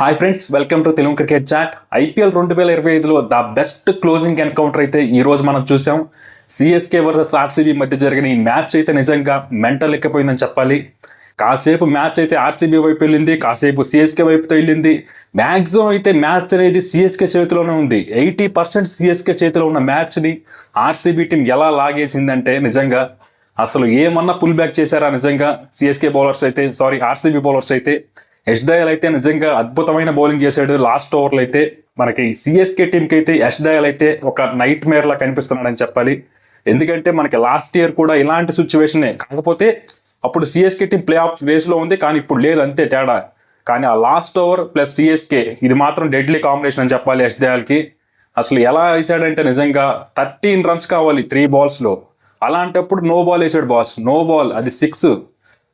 Hi friends, welcome to Telugu cricket chat. IPL 2025లో the best closing encounter అయితే ఈ రోజు మనం చూసాం. సిఎస్కే వర్సెస్ ఆర్సీబీ మధ్య జరిగిన ఈ మ్యాచ్ అయితే నిజంగా మెంటల్ ఎక్కిపోయిందని చెప్పాలి. కాసేపు మ్యాచ్ అయితే ఆర్సీబీ వైపు వెళ్ళింది, కాసేపు సిఎస్కే వైపుతో వెళ్ళింది. మ్యాక్సిమం అయితే మ్యాచ్ అనేది సిఎస్కే చేతిలోనే ఉంది. 80% సిఎస్కే చేతిలో ఉన్న మ్యాచ్ని ఆర్సీబీ టీం ఎలా లాగేసిందంటే నిజంగా అసలు ఏమన్నా పుల్ బ్యాక్ చేశారా నిజంగా సిఎస్కే బౌలర్స్ అయితే, ఆర్సీబీ బౌలర్స్ అయితే. యష్ దయాల్ అయితే నిజంగా అద్భుతమైన బౌలింగ్ చేశాడు. లాస్ట్ ఓవర్లో అయితే మనకి సిఎస్కే టీంకి అయితే యష్ దయాల్ అయితే ఒక నైట్ మేర్ లా కనిపిస్తున్నాడని చెప్పాలి. ఎందుకంటే మనకి లాస్ట్ ఇయర్ కూడా ఇలాంటి సిచ్యువేషనే, కాకపోతే అప్పుడు సిఎస్కే టీం ప్లే ఆఫ్ రేస్లో ఉంది, కానీ ఇప్పుడు లేదు, అంతే తేడా. కానీ ఆ లాస్ట్ ఓవర్ ప్లస్ సిఎస్కే ఇది మాత్రం డెడ్లీ కాంబినేషన్ అని చెప్పాలి. యష్ దయాల్కి అసలు ఎలా వేసాడంటే నిజంగా 13 రన్స్ కావాలి 3 balls. అలాంటప్పుడు నో బాల్ వేసాడు బాస్, నో బాల్, అది 6.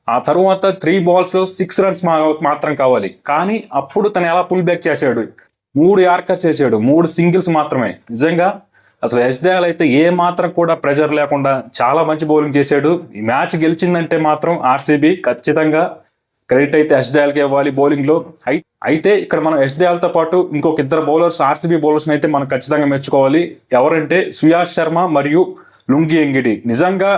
ఆ తర్వాత 3 balls 6 runs మాత్రం కావాలి. కానీ అప్పుడు తను ఎలా పుల్ బ్యాక్ చేశాడు, 3 యార్కర్స్ చేశాడు, 3 singles మాత్రమే. నిజంగా అసలు యష్ దయాల్ అయితే ఏ మాత్రం కూడా ప్రెజర్ లేకుండా చాలా మంచి బౌలింగ్ చేశాడు. ఈ మ్యాచ్ గెలిచిందంటే మాత్రం ఆర్సీబీ ఖచ్చితంగా క్రెడిట్ అయితే యష్ దయాల్కి ఇవ్వాలి బౌలింగ్లో. అయితే ఇక్కడ మనం యష్ దయాల్తో పాటు ఇంకొక 2 బౌలర్స్ ఆర్సీబీ బౌలర్స్ని అయితే మనం ఖచ్చితంగా మెచ్చుకోవాలి. ఎవరంటే సుయాష్ శర్మ మరియు లుంగి ఎంగిడి. నిజంగా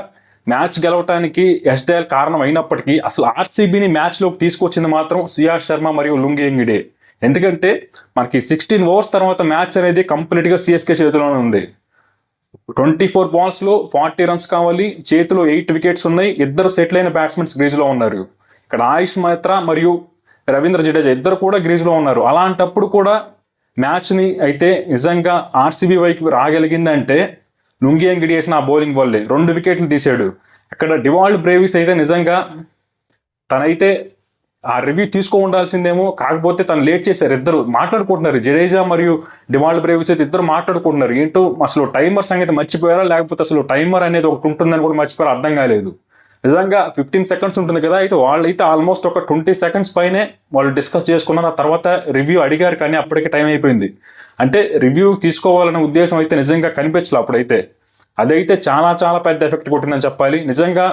మ్యాచ్ గెలవటానికి యష్ దయాల్ కారణం అయినప్పటికీ అసలు ఆర్సీబీని మ్యాచ్లోకి తీసుకొచ్చింది మాత్రం సుయాష్ శర్మ మరియు లుంగి ఎంగిడే. ఎందుకంటే మనకి 16 overs తర్వాత మ్యాచ్ అనేది కంప్లీట్గా సిఎస్కే చేతిలోనే ఉంది. 24 balls 40 runs కావాలి, చేతిలో 8 wickets ఉన్నాయి, 2 సెటిల్ అయిన బ్యాట్స్మెన్స్ గ్రీజ్లో ఉన్నారు. ఇక్కడ ఆయుష్ మహేత్రా మరియు రవీంద్ర జడేజా ఇద్దరు కూడా గ్రీజ్లో ఉన్నారు. అలాంటప్పుడు కూడా మ్యాచ్ని అయితే నిజంగా ఆర్సీబీ వైపు రాగలిగిందంటే లుంగి ఎంగిడి వేసిన ఆ బౌలింగ్ వల్లే. 2 wickets తీశాడు. అక్కడ డివాల్డ్ బ్రేవిస్ అయితే నిజంగా తనైతే ఆ రివ్యూ తీసుకో ఉండాల్సిందేమో, కాకపోతే తను లేట్ చేశారు. ఇద్దరు మాట్లాడుకుంటున్నారు, జడేజా మరియు డివాల్డ్ బ్రేవిస్ అయితే ఇద్దరు మాట్లాడుకుంటున్నారు. ఏంటో అసలు టైమర్ సంగతి మర్చిపోయారా, లేకపోతే అసలు టైమర్ అనేది ఒకటి ఉంటుందని కూడా మర్చిపోయారా అర్థం కాలేదు. నిజంగా 15 seconds ఉంటుంది కదా, అయితే వాళ్ళైతే ఆల్మోస్ట్ ఒక 20 seconds పైనే వాళ్ళు డిస్కస్ చేసుకున్నారు. ఆ తర్వాత రివ్యూ అడిగారు, కానీ అప్పటికే టైం అయిపోయింది. అంటే రివ్యూ తీసుకోవాలనే ఉద్దేశం అయితే నిజంగా కనిపించలే అప్పుడైతే. అదైతే చాలా చాలా పెద్ద ఎఫెక్ట్ కొట్టిందని చెప్పాలి. నిజంగా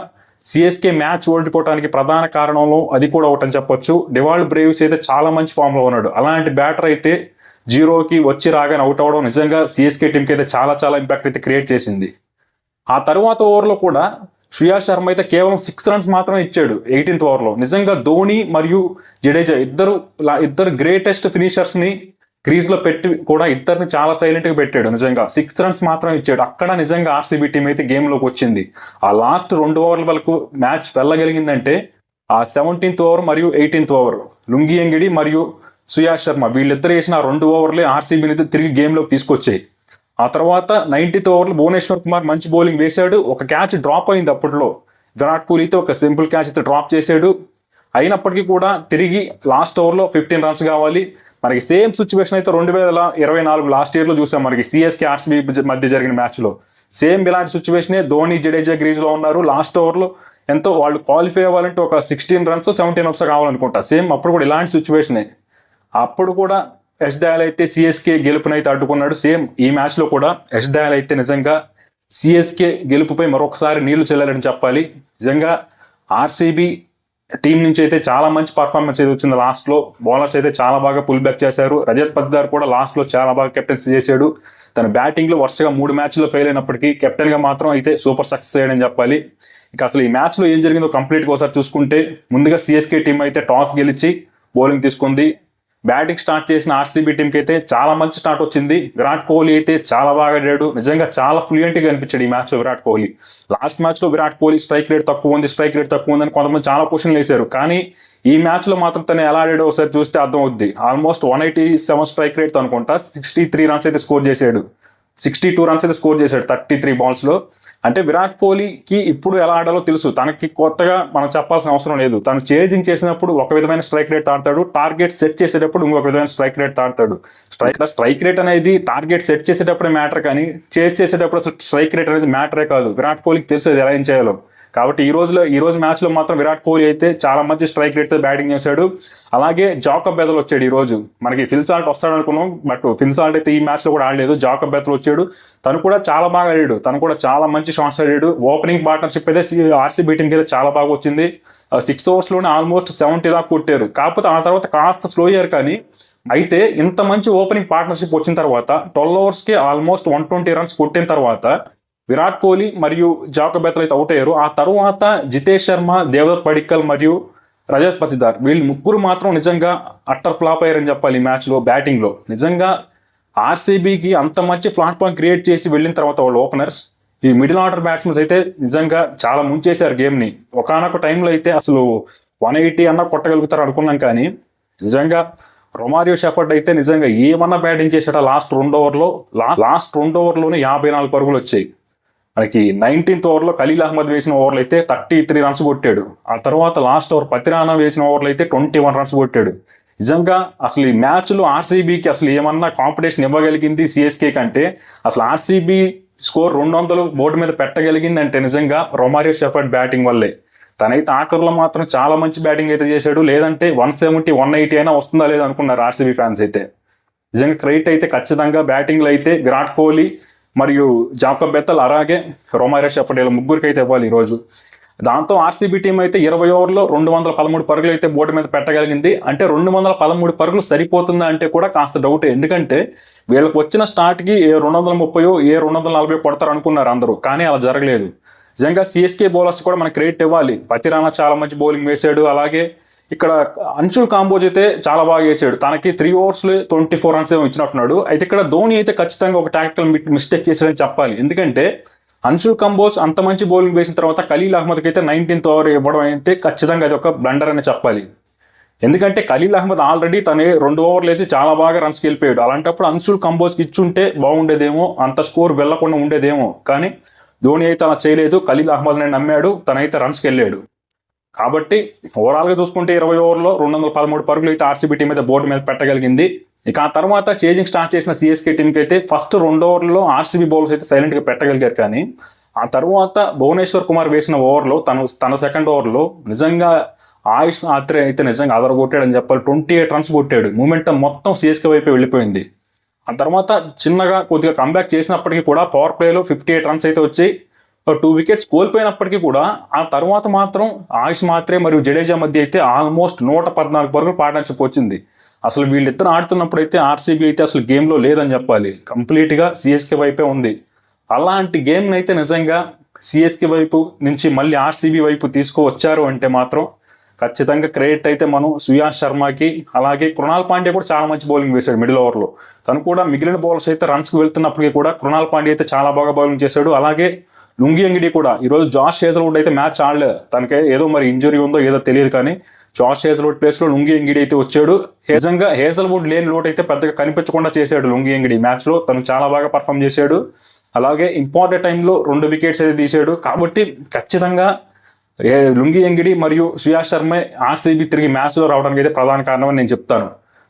సిఎస్కే మ్యాచ్ ఓడిపోవడానికి ప్రధాన కారణంలో అది కూడా ఒకటని చెప్పొచ్చు. డివాల్డ్ బ్రేవిస్ అయితే చాలా మంచి ఫామ్లో ఉన్నాడు. అలాంటి బ్యాటర్ అయితే 0కి వచ్చి రాగానే అవుట్ అవ్వడం నిజంగా సిఎస్కే టీంకి అయితే చాలా చాలా ఇంపాక్ట్ అయితే క్రియేట్ చేసింది. ఆ తర్వాత ఓవర్లో కూడా సుయాష్ శర్మ అయితే కేవలం 6 runs మాత్రమే ఇచ్చాడు 18th overలో. నిజంగా ధోని మరియు జడేజా ఇద్దరు గ్రేటెస్ట్ ఫినిషర్స్ని క్రీజ్లో పెట్టి కూడా ఇద్దరిని చాలా సైలెంట్గా పెట్టాడు. నిజంగా 6 runs మాత్రం ఇచ్చాడు. అక్కడ నిజంగా ఆర్సీబీ టీం అయితే గేమ్లోకి వచ్చింది. ఆ లాస్ట్ 2 overల వరకు మ్యాచ్ వెళ్ళగలిగిందంటే ఆ 17th over మరియు 18th over లుంగి ఎంగిడి మరియు సుయాష్ శర్మ వీళ్ళిద్దరు వేసిన 2 overలే ఆర్సీబీని తిరిగి గేమ్లోకి తీసుకొచ్చాయి. ఆ తర్వాత 90th overలో భువనేశ్వర్ కుమార్ మంచి బౌలింగ్ వేశాడు. ఒక క్యాచ్ డ్రాప్ అయింది అప్పట్లో. విరాట్ కోహ్లీతో ఒక సింపుల్ క్యాచ్ అయితే డ్రాప్ చేశాడు. అయినప్పటికీ కూడా తిరిగి లాస్ట్ ఓవర్లో 15 runs కావాలి. మనకి సేమ్ సిచ్యువేషన్ అయితే 2024 లాస్ట్ ఇయర్లో చూసాం. మనకి సిఎస్కే ఆర్సీబీ మధ్య జరిగిన మ్యాచ్లో సేమ్ ఇలాంటి సిచ్యువేషనే. ధోని జడేజా గ్రీజ్లో ఉన్నారు. లాస్ట్ ఓవర్లో ఎంతో వాళ్ళు క్వాలిఫై అవ్వాలంటే ఒక 16 runs 17 runs కావాలనుకుంటా. సేమ్ అప్పుడు కూడా ఇలాంటి సిచ్యువేషనే. అప్పుడు కూడా యష్ దయాల్ అయితే సిఎస్కే గెలుపునైతే అడ్డుకున్నాడు. సేమ్ ఈ మ్యాచ్లో కూడా యష్ దయాల్ అయితే నిజంగా సిఎస్కే గెలుపుపై మరొకసారి నీళ్లు చెల్లాలని చెప్పాలి. నిజంగా ఆర్సీబీ టీం నుంచి అయితే చాలా మంచి పర్ఫార్మెన్స్ అయితే వచ్చింది. లాస్ట్లో బౌలర్స్ అయితే చాలా బాగా పుల్ బ్యాక్ చేశారు. రజత్ పటిదార్ కూడా లాస్ట్లో చాలా బాగా కెప్టెన్సీ చేశాడు. తన బ్యాటింగ్లో వరుసగా 3 matches ఫెయిల్ అయినప్పటికీ కెప్టెన్గా మాత్రం అయితే సూపర్ సక్సెస్ అయ్యాడని చెప్పాలి. ఇక అసలు ఈ మ్యాచ్లో ఏం జరిగిందో కంప్లీట్గా ఒకసారి చూసుకుంటే, ముందుగా సిఎస్కే టీం అయితే టాస్ గెలిచి బౌలింగ్ తీసుకుంది. బ్యాటింగ్ స్టార్ట్ చేసిన ఆర్సీబీ టీంకి అయితే చాలా మంచి స్టార్ట్ వచ్చింది. విరాట్ కోహ్లీ అయితే చాలా బాగా ఆడాడు. నిజంగా చాలా ఫ్లూయెంట్గా అనిపించాడు ఈ మ్యాచ్లో విరాట్ కోహ్లీ. లాస్ట్ మ్యాచ్లో విరాట్ కోహ్లీ స్ట్రైక్ రేట్ తక్కువ ఉందని కొంతమంది చాలా క్వశ్చన్లు వేశారు. కానీ ఈ మ్యాచ్లో మాత్రం తను ఎలా ఆడాడో ఒకసారి చూస్తే అర్థం అవుద్ది. ఆల్మోస్ట్ 187 స్ట్రైక్ రేట్తో అనుకుంటా 63 runs అయితే స్కోర్ చేశాడు. 62 runs అయితే స్కోర్ చేశాడు 33 balls. అంటే విరాట్ కోహ్లీకి ఇప్పుడు ఎలా ఆడాలో తెలుసు. తనకి కొత్తగా మనం చెప్పాల్సిన అవసరం లేదు. తను చేజింగ్ చేసినప్పుడు ఒక విధమైన స్ట్రైక్ రేట్ తాడతాడు, టార్గెట్ సెట్ చేసేటప్పుడు ఇంకొక విధమైన స్ట్రైక్ రేట్ తాడతాడు. స్ట్రైక్ రేట్ అనేది టార్గెట్ సెట్ చేసేటప్పుడే మ్యాటర్, కానీ చేసేటప్పుడు అసలు స్ట్రైక్ రేట్ అనేది మ్యాటరే కాదు. విరాట్ కోహ్లీకి తెలుసు అది ఎలా ఏం చేయాలో. కాబట్టి ఈ రోజు మ్యాచ్లో మాత్రం విరాట్ కోహ్లీ అయితే చాలా మంచి స్ట్రైక్ రేట్తో బ్యాటింగ్ చేశాడు. అలాగే జాకబ్ బెథెల్ వచ్చాడు ఈ రోజు. మనకి ఫిల్ సాల్ట్ వస్తాడు అనుకున్నాం, బట్ ఫిల్ సాల్ట్ అయితే ఈ మ్యాచ్లో కూడా ఆడలేదు. జాకబ్ బెథెల్ వచ్చాడు, తను కూడా చాలా బాగా ఆడాడు. తను కూడా చాలా మంచి షాట్స్ ఆడాడు. ఓపెనింగ్ పార్ట్నర్షిప్ అయితే ఆర్సీబీ టీంకి అయితే చాలా బాగా వచ్చింది. 6 ఓవర్స్లోనే ఆల్మోస్ట్ 70 దాకా కొట్టారు. కాకపోతే ఆ తర్వాత కాస్త స్లో అయ్యారు. కానీ అయితే ఇంత మంచి ఓపెనింగ్ పార్ట్నర్షిప్ వచ్చిన తర్వాత 12 ఓవర్స్కి ఆల్మోస్ట్ 120 రన్స్ కొట్టిన తర్వాత విరాట్ కోహ్లీ మరియు జాకబ్ బెథెల్ అయితే అవుట్ అయ్యారు. ఆ తర్వాత జితేష్ శర్మ, దేవదత్ పడిక్కల్ మరియు రజత్ పతిదార్ వీళ్ళు ముగ్గురు మాత్రం నిజంగా అట్టర్ ఫ్లాప్ అయ్యారని చెప్పాలి ఈ మ్యాచ్లో. బ్యాటింగ్లో నిజంగా ఆర్సీబీకి అంత మంచి ప్లాట్ఫామ్ క్రియేట్ చేసి వెళ్ళిన తర్వాత వాళ్ళు ఓపెనర్స్, ఈ మిడిల్ ఆర్డర్ బ్యాట్స్మెన్స్ అయితే నిజంగా చాలా ముంచేశారు గేమ్ని. ఒకానొక టైంలో అయితే అసలు 180 అన్నా కొట్టగలుగుతారు అనుకున్నాం. కానీ నిజంగా రొమారియో షెఫర్డ్ అయితే నిజంగా ఏమన్నా బ్యాటింగ్ చేశాడా లాస్ట్ 2 ఓవర్లో. లాస్ట్ 2 ఓవర్లోనే 54 పరుగులు వచ్చాయి. మనకి 19th ఓవర్లో ఖలీల్ అహ్మద్ వేసిన ఓవర్లు అయితే 33 రన్స్ కొట్టాడు. ఆ తర్వాత లాస్ట్ ఓవర్ పతిరానా వేసిన ఓవర్లు అయితే 21 రన్స్ కొట్టాడు. నిజంగా అసలు ఈ మ్యాచ్లో ఆర్సీబీకి అసలు ఏమన్నా కాంపిటీషన్ ఇవ్వగలిగింది సిఎస్కే కంటే, అసలు ఆర్సీబీ స్కోర్ 200 బోర్డు మీద పెట్టగలిగింది అంటే నిజంగా రొమారియో షెఫర్డ్ బ్యాటింగ్ వల్లే. తనైతే ఆఖరులో మాత్రం చాలా మంచి బ్యాటింగ్ అయితే చేశాడు. లేదంటే 170, 180 అయినా వస్తుందా లేదా అనుకున్నారు ఆర్సీబీ ఫ్యాన్స్ అయితే. నిజంగా క్రెడిట్ అయితే ఖచ్చితంగా బ్యాటింగ్లో అయితే విరాట్ కోహ్లీ మరియు జాకబ్ బెథెల్ అలాగే రొమారియో షెఫర్డ్ ఇలా ముగ్గురికి అయితే ఇవ్వాలి ఈరోజు. దాంతో ఆర్సీబీ టీం అయితే 20 ఓవర్లో 213 పరుగులు అయితే బోర్డు మీద పెట్టగలిగింది. అంటే 213 పరుగులు సరిపోతుందా అంటే కూడా కాస్త డౌటే. ఎందుకంటే వీళ్ళకి వచ్చిన స్టార్ట్కి ఏ 230 ఏ 240 కొడతారు అనుకున్నారు అందరూ, కానీ అలా జరగలేదు. నిజంగా సిఎస్కే బౌలర్స్ కూడా మనకి క్రెడిట్ ఇవ్వాలి. పతిరానా చాలా మంచి బౌలింగ్ వేశాడు. అలాగే ఇక్కడ అంశుల్ కాంబోజ్ అయితే చాలా బాగా వేసాడు. తనకి 3 ఓవర్స్లో 24 రన్స్ ఏమో ఇచ్చినట్టున్నాడు. అయితే ఇక్కడ ధోని అయితే ఖచ్చితంగా ఒక టాక్టికల్ మిస్టేక్ చేశాడని చెప్పాలి. ఎందుకంటే అంశుల్ కాంబోజ్ అంత మంచి బౌలింగ్ వేసిన తర్వాత ఖలీల్ అహ్మద్కి అయితే 19th ఓవర్ ఇవ్వడం అయితే ఖచ్చితంగా అది ఒక బ్లండర్ అని చెప్పాలి. ఎందుకంటే ఖలీల్ అహ్మద్ ఆల్రెడీ తనే 2 ఓవర్లు వేసి చాలా బాగా రన్స్కి వెళ్ళిపోయాడు. అలాంటప్పుడు అంశుల్ కాంబోజ్కి ఇచ్చుంటే బాగుండేదేమో, అంత స్కోర్ వెళ్లకుండా ఉండేదేమో. కానీ ధోని అయితే అలా చేయలేదు. ఖలీల్ అహ్మద్ని నమ్మాడు, తనైతే రన్స్కి వెళ్ళాడు. కాబట్టి ఓవరాల్గా చూసుకుంటే 20 ఓవర్లో 213 పరుగులు అయితే ఆర్సీబీ టీం అయితే బోర్డు మీద పెట్టగలిగింది. ఇక ఆ తర్వాత చేజింగ్ స్టార్ట్ చేసిన సిఎస్కే టీంకి అయితే ఫస్ట్ 2 ఓవర్లో ఆర్సీబీ బౌలర్స్ అయితే సైలెంట్గా పెట్టగలిగారు. కానీ ఆ తర్వాత భువనేశ్వర్ కుమార్ వేసిన ఓవర్లో తన సెకండ్ ఓవర్లో నిజంగా ఆయుష్ ఆత్రే అయితే నిజంగా అదరగొట్టాడని చెప్పాలి. 28 రన్స్ కొట్టాడు. మూమెంటం మొత్తం సిఎస్కే వైపే వెళ్ళిపోయింది. ఆ తర్వాత చిన్నగా కొద్దిగా కంబ్యాక్ చేసినప్పటికీ కూడా పవర్ ప్లేలో 58 రన్స్ అయితే వచ్చాయి. 2 వికెట్స్ కోల్పోయినప్పటికీ కూడా ఆ తర్వాత మాత్రం ఆయుష్ మాత్రే మరియు జడేజా మధ్య అయితే ఆల్మోస్ట్ 114 పరుగులు పార్ట్నర్షిప్ వచ్చింది. అసలు వీళ్ళిద్దరు ఆడుతున్నప్పుడు అయితే ఆర్సీబీ అయితే అసలు గేమ్లో లేదని చెప్పాలి. కంప్లీట్గా సిఎస్కే వైపే ఉంది. అలాంటి గేమ్ని అయితే నిజంగా సిఎస్కే వైపు నుంచి మళ్ళీ ఆర్సీబీ వైపు తీసుకువచ్చారు అంటే మాత్రం ఖచ్చితంగా క్రెడిట్ అయితే మనం సుయాష్ శర్మకి, అలాగే కృణాల్ పాండ్యా కూడా చాలా మంచి బౌలింగ్ వేశాడు మిడిల్ ఓవర్లో. తను కూడా మిగిలిన బౌలర్స్ అయితే రన్స్కి వెళ్తున్నప్పటికీ కూడా కృణాల్ పాండ్యా అయితే చాలా బాగా బౌలింగ్ చేశాడు. అలాగే లుంగి ఎంగిడి కూడా ఈరోజు జాష్ హేజల్వుడ్ అయితే మ్యాచ్ ఆడలేదు. తనకే ఏదో మరి ఇంజరీ ఉందో ఏదో తెలియదు. కానీ జాష్ హేజల్వుడ్ ప్లేస్లో లుంగి ఎంగిడి అయితే వచ్చాడు. నిజంగా హేజల్వుడ్ లేని లోటు అయితే పెద్దగా కనిపించకుండా చేశాడు లుంగి ఎంగిడి మ్యాచ్లో. తను చాలా బాగా పర్ఫామ్ చేశాడు. అలాగే ఇంపార్టెంట్ టైంలో 2 వికెట్స్ అయితే తీశాడు. కాబట్టి ఖచ్చితంగా లుంగి ఎంగిడి మరియు సుయాష్ శర్మ ఆర్సీబీ తిరిగి మ్యాచ్లో రావడానికి అయితే ప్రధాన కారణం అని నేను చెప్తాను.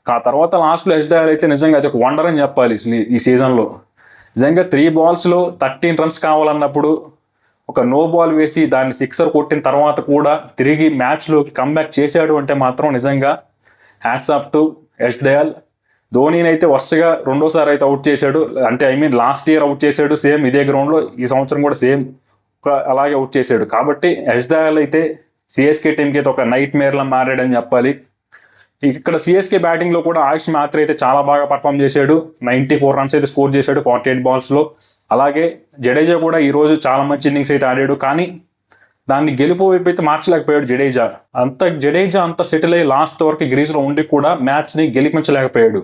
ఆ తర్వాత లాస్ట్లో ఎస్డీఆర్ అయితే నిజంగా అది ఒక వండర్ అని చెప్పాలి ఈ సీజన్లో. నిజంగా 3 బాల్స్లో 13 రన్స్ కావాలన్నప్పుడు ఒక నో బాల్ వేసి దాన్ని 6 కొట్టిన తర్వాత కూడా తిరిగి మ్యాచ్లోకి కంబ్యాక్ చేశాడు అంటే మాత్రం నిజంగా hats off to Yash Dayal. ధోనీని అయితే వరుసగా 2వ సారి అయితే అవుట్ చేశాడు. అంటే లాస్ట్ ఇయర్ అవుట్ చేశాడు సేమ్ ఇదే గ్రౌండ్లో. ఈ సంవత్సరం కూడా సేమ్ అలాగే అవుట్ చేశాడు. కాబట్టి యష్ దయాల్ అయితే సిఎస్కే టీంకి అయితే ఒక నైట్ మేర్లా మారాడని చెప్పాలి. ఇక్కడ సిఎస్కే బ్యాటింగ్లో కూడా ఆయుష్ మాత్ర అయితే చాలా బాగా పర్ఫామ్ చేశాడు. 94 రన్స్ అయితే స్కోర్ చేశాడు 48 బాల్స్లో. అలాగే జడేజా కూడా ఈరోజు చాలా మంచి ఇన్నింగ్స్ అయితే ఆడాడు. కానీ దాన్ని గెలుపు వైపు అయితే మార్చలేకపోయాడు జడేజా. జడేజా అంత సెటిల్ అయ్యి లాస్ట్ వరకు గ్రీజ్లో ఉండి కూడా మ్యాచ్ని గెలిపించలేకపోయాడు.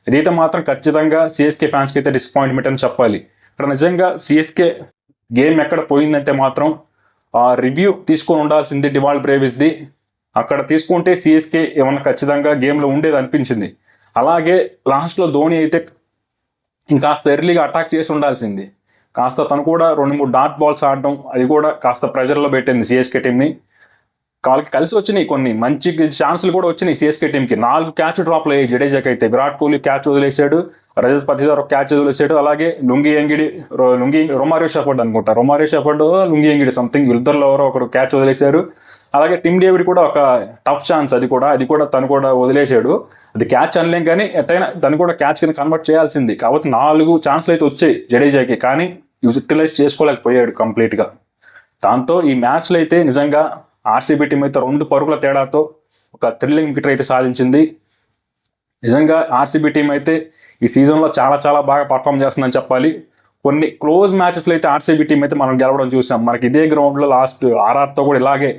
ఇదైతే మాత్రం ఖచ్చితంగా సిఎస్కే ఫ్యాన్స్కి అయితే డిసప్పాయింట్మెంట్ అని చెప్పాలి. ఇక్కడ నిజంగా సిఎస్కే గేమ్ ఎక్కడ పోయిందంటే మాత్రం రివ్యూ తీసుకొని ఉండాల్సింది డివాల్డ్ బ్రేవిస్ది. అక్కడ తీసుకుంటే సిఎస్కే ఏమన్నా ఖచ్చితంగా గేమ్లో ఉండేది అనిపించింది. అలాగే లాస్ట్లో ధోని అయితే ఇంకాస్త ఎర్లీగా అటాక్ చేసి ఉండాల్సింది. కాస్త తను కూడా 2-3 డాట్ బాల్స్ ఆడడం అది కూడా కాస్త ప్రెజర్లో పెట్టింది సిఎస్కే టీంని. వాళ్ళకి కలిసి వచ్చినాయి కొన్ని మంచి ఛాన్సులు కూడా వచ్చినాయి సిఎస్కే టీంకి. 4 క్యాచ్ డ్రాప్లు అయ్యాయి జడేజాకి అయితే. విరాట్ కోహ్లీ క్యాచ్ వదిలేశాడు, రజత్ పతిదార్ ఒక క్యాచ్ వదిలేశాడు, అలాగే రొమారియో షెఫర్డ్ అనుకుంటా, లుంగి ఎంగిడి సంథింగ్ వీళ్ళిద్దరిలో ఎవరో ఒకరు క్యాచ్ వదిలేశారు. అలాగే టిమ్ డేవిడ్ కూడా ఒక టఫ్ ఛాన్స్, అది కూడా తను కూడా వదిలేశాడు. అది క్యాచ్ అనలేం కానీ ఎట్టయినా తను కూడా క్యాచ్ కింద కన్వర్ట్ చేయాల్సింది. కాబట్టి 4 ఛాన్స్లు అయితే వచ్చాయి జడేజాకి, కానీ యూటిలైజ్ చేసుకోలేకపోయాడు కంప్లీట్గా. దాంతో ఈ మ్యాచ్లో అయితే నిజంగా ఆర్సీబీ టీం అయితే 2 పరుగుల తేడాతో ఒక థ్రిల్లింగ్ వికెట్ అయితే సాధించింది. నిజంగా ఆర్సీబీ టీం అయితే ఈ సీజన్లో చాలా చాలా బాగా పర్ఫామ్ చేస్తుందని చెప్పాలి. కొన్ని క్లోజ్ మ్యాచెస్లో అయితే ఆర్సీబీ టీం అయితే మనం గెలవడం చూసాం. మనకి ఇదే గ్రౌండ్లో లాస్ట్ ఆర్ఆర్తో కూడా ఇలాగే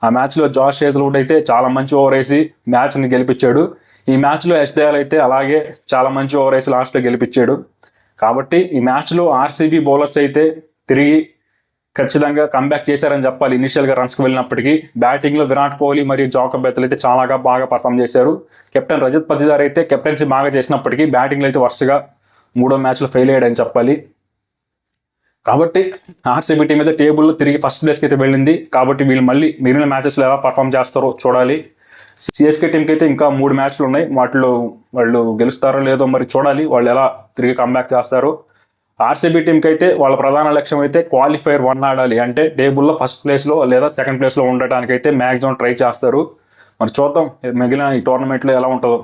ఆ మ్యాచ్లో జాష్ హేజల్వుడ్ అయితే చాలా మంచి ఓవర్ వేసి మ్యాచ్ని గెలిపించాడు. ఈ మ్యాచ్లో యష్ దయాల్ అయితే అలాగే చాలా మంచి ఓవర్ వేసి లాస్ట్లో గెలిపించాడు. కాబట్టి ఈ మ్యాచ్లో ఆర్సీబీ బౌలర్స్ అయితే తిరిగి ఖచ్చితంగా కంబ్యాక్ చేశారని చెప్పాలి. ఇనిషియల్గా రన్స్కి వెళ్ళినప్పటికీ బ్యాటింగ్లో విరాట్ కోహ్లీ మరియు జాకబ్ బెతల్ అయితే చాలా బాగా పర్ఫామ్ చేశారు. కెప్టెన్ రజత్ పతిదార్ అయితే కెప్టెన్సీ బాగా చేసినప్పటికీ బ్యాటింగ్లో అయితే వరుసగా 3వ మ్యాచ్లో ఫెయిల్ అయ్యాడని చెప్పాలి. కాబట్టి ఆర్సీబీ టీం అయితే టేబుల్లో తిరిగి ఫస్ట్ ప్లేస్కి అయితే వెళ్ళింది. కాబట్టి వీళ్ళు మళ్ళీ మిగిలిన మ్యాచెస్లో ఎలా పర్ఫామ్ చేస్తారో చూడాలి. సిఎస్కే టీంకి అయితే ఇంకా 3 మ్యాచ్లు ఉన్నాయి. వాటిలో వాళ్ళు గెలుస్తారో లేదో మరి చూడాలి, వాళ్ళు ఎలా తిరిగి కంబ్యాక్ చేస్తారో. ఆర్సీబీ టీంకి అయితే వాళ్ళ ప్రధాన లక్ష్యం అయితే క్వాలిఫైర్ 1 ఆడాలి, అంటే టేబుల్లో ఫస్ట్ ప్లేస్లో లేదా సెకండ్ ప్లేస్లో ఉండటానికి అయితే మ్యాక్సిమం ట్రై చేస్తారు. మరి చూద్దాం మిగిలిన ఈ టోర్నమెంట్లో ఎలా ఉంటుందో.